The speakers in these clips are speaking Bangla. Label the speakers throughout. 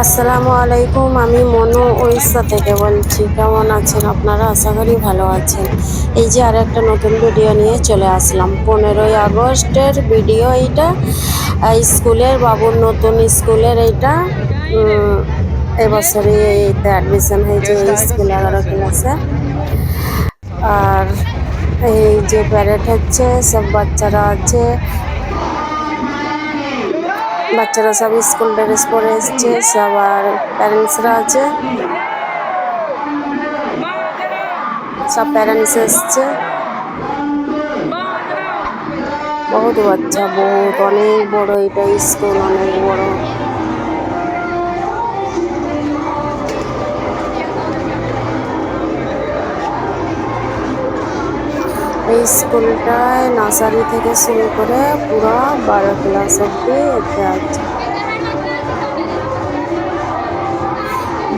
Speaker 1: আসসালামু আলাইকুম, আমি মনু উড়িষ্যা থেকে বলছি। কেমন আছেন আপনারা? আশা করি ভালো আছেন। এই যে আর একটা নতুন ভিডিও নিয়ে চলে আসলাম। 15ই আগস্টের ভিডিও এইটা। স্কুলের বাবুর নতুন স্কুলের এইটা। এবছরই এইতে অ্যাডমিশন হয়েছে এই স্কুল 11 ক্লাসে। আর এই যে প্যারেড হচ্ছে, সব বাচ্চারা আছে। বাচ্চারা সব স্কুল ড্রেস পরে এসছে, সবার প্যারেন্টসরা আছে, সব প্যারেন্টস এসছে। বহুত বাচ্চা, বহুত অনেক বড় এটা স্কুল, অনেক বড়। এই স্কুলটায় নার্সারি থেকে শুরু করে পুরো 12 ক্লাস অব্দি এতে আছে।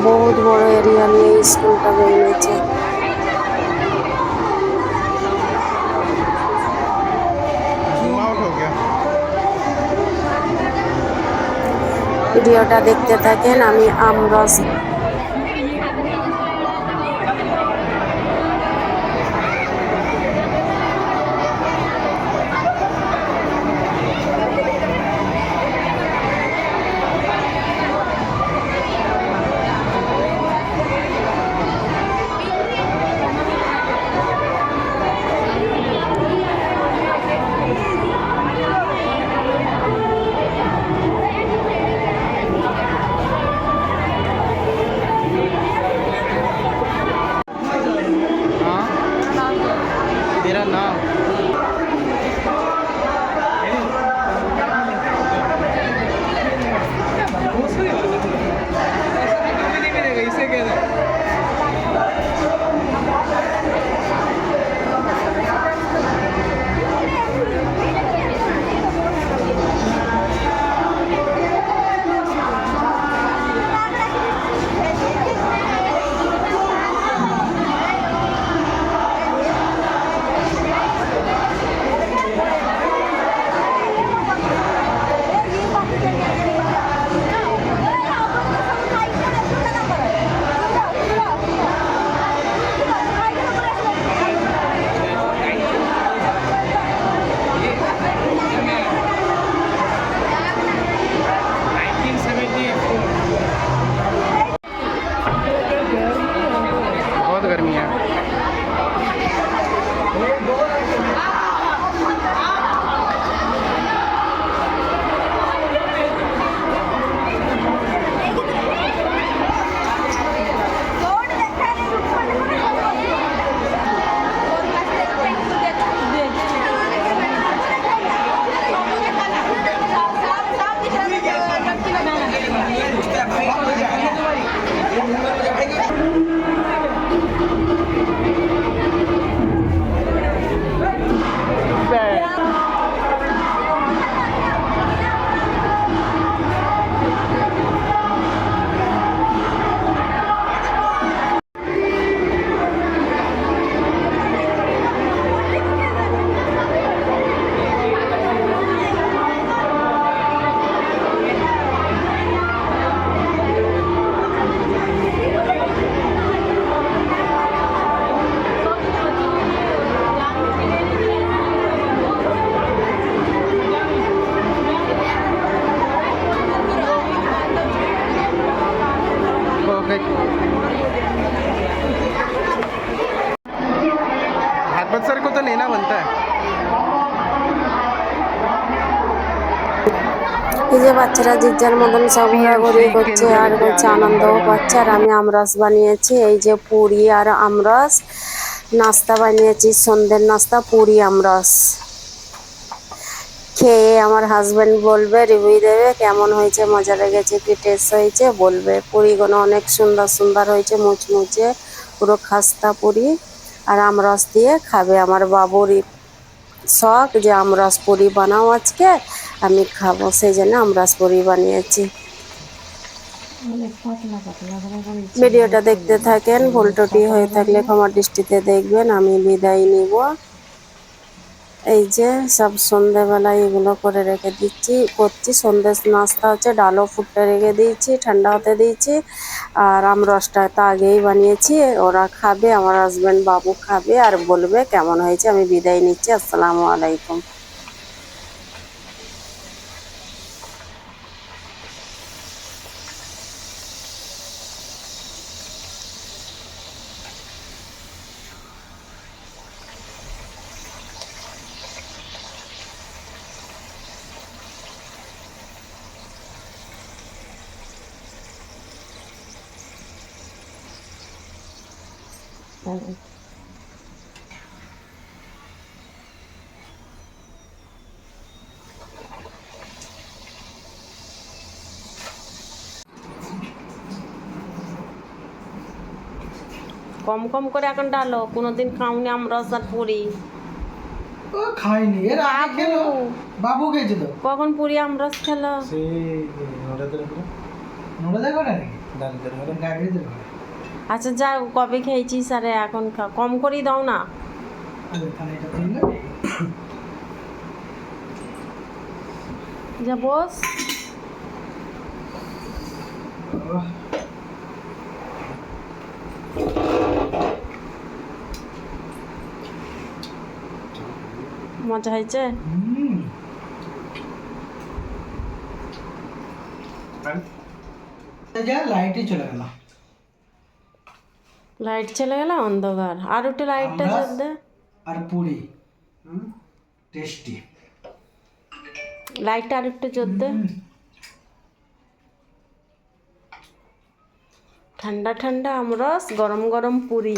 Speaker 1: বহুত বড় এরিয়া নিয়ে এই স্কুলটা বেরিয়েছে। ভিডিওটা দেখতে থাকেন। আমি আমরস
Speaker 2: तेरा नाम इसे कह रहे बहुत गर्मी है। भागवत सर को तो लेना बनता है।
Speaker 1: এই যে বাচ্চারা যে যার মতন সব ঘোরাঘুরি করছে আর হচ্ছে আনন্দও পাচ্ছে। আর আমি আমরস বানিয়েছি, এই যে পুরি আর আমরস নাস্তা বানিয়েছি, সন্ধ্যের নাস্তা পুরি আমরস। খেয়ে আমার হাজবেন্ড বলবে, রিভিউ দেবে কেমন হয়েছে, মজা লেগেছে কি টেস্ট হয়েছে বলবে। পুরিগুলো অনেক সুন্দর সুন্দর হয়েছে, মুচমুচে পুরো খাস্তা পুরি। আর আমরস দিয়ে খাবে। আমার বাবুর শখ যে আমরস পুরি বানাও আজকে, আমি খাবো, সেই জন্য আমরস পুরি বানিয়েছি। ভিডিওটা দেখতে থাকেন। ভুল ত্রুটি হয়ে থাকলে ক্ষমা দৃষ্টিতে দেখবেন। আমি বিদায় নিব। এই যে সব সন্ধেবেলায় এগুলো করে রেখে করছি। সন্ধ্যে নাস্তা হচ্ছে, ডালও ফুটতে রেখে দিয়েছি, ঠান্ডা হতে দিয়েছি। আর আমরসটা তো আগেই বানিয়েছি, ওরা খাবে, আমার হাজবেন্ড বাবু খাবে আর বলবে কেমন হয়েছে। আমি বিদায় নিচ্ছি, আসসালামু আলাইকুম। কম কম করে এখন ডালো, কোনোদিন খাওনি আমরস আর পুরি।
Speaker 3: ও খাইনি, এর আগে খেলো, বাবু খেয়েছে তো।
Speaker 1: কখন পুরি আমরস খেলো?
Speaker 3: সেই নোড়াদা করে নাকি গাড়িতে করে।
Speaker 1: আচ্ছা যা, কবে খেয়েছিস আরে এখন কম করেই দাও না।
Speaker 3: আরে তাহলে এটা তুললে
Speaker 1: যা বস। মজা হয়েছে?
Speaker 3: যা লাইটই চলে গেল।
Speaker 1: লাইট চলে গেল, অন্ধকার। আর একটু লাইটটা
Speaker 3: আমরাস
Speaker 1: জ্বল দে।
Speaker 3: আর পুরি টেস্টি।
Speaker 1: লাইটটা আর একটু জ্বল দে। ঠান্ডা ঠান্ডা আমরস, গরম গরম পুরি।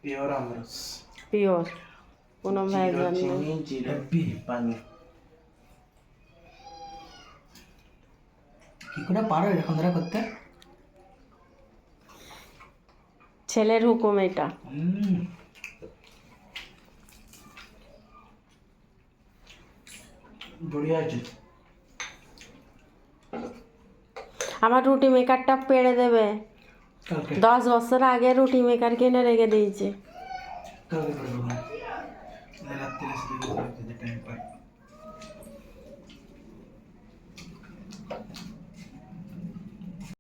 Speaker 2: পিওর আমরস,
Speaker 1: পিওর, কোনো ভেজাল নেই।
Speaker 2: চিনি, জিরে, পানি।
Speaker 3: কি করে পারো এরকম ধরে করতে?
Speaker 1: ছেলের হুকুম এটা।
Speaker 3: বড়িয়া আছে।
Speaker 1: আমার রুটি মেকারটা পেড়ে দেবে।
Speaker 3: কালকে
Speaker 1: 10 বছর আগে রুটি মেকার কিনে রেখে দিয়েছে।
Speaker 3: কালকে করে দেবো। রাত্রে টাইম পাই।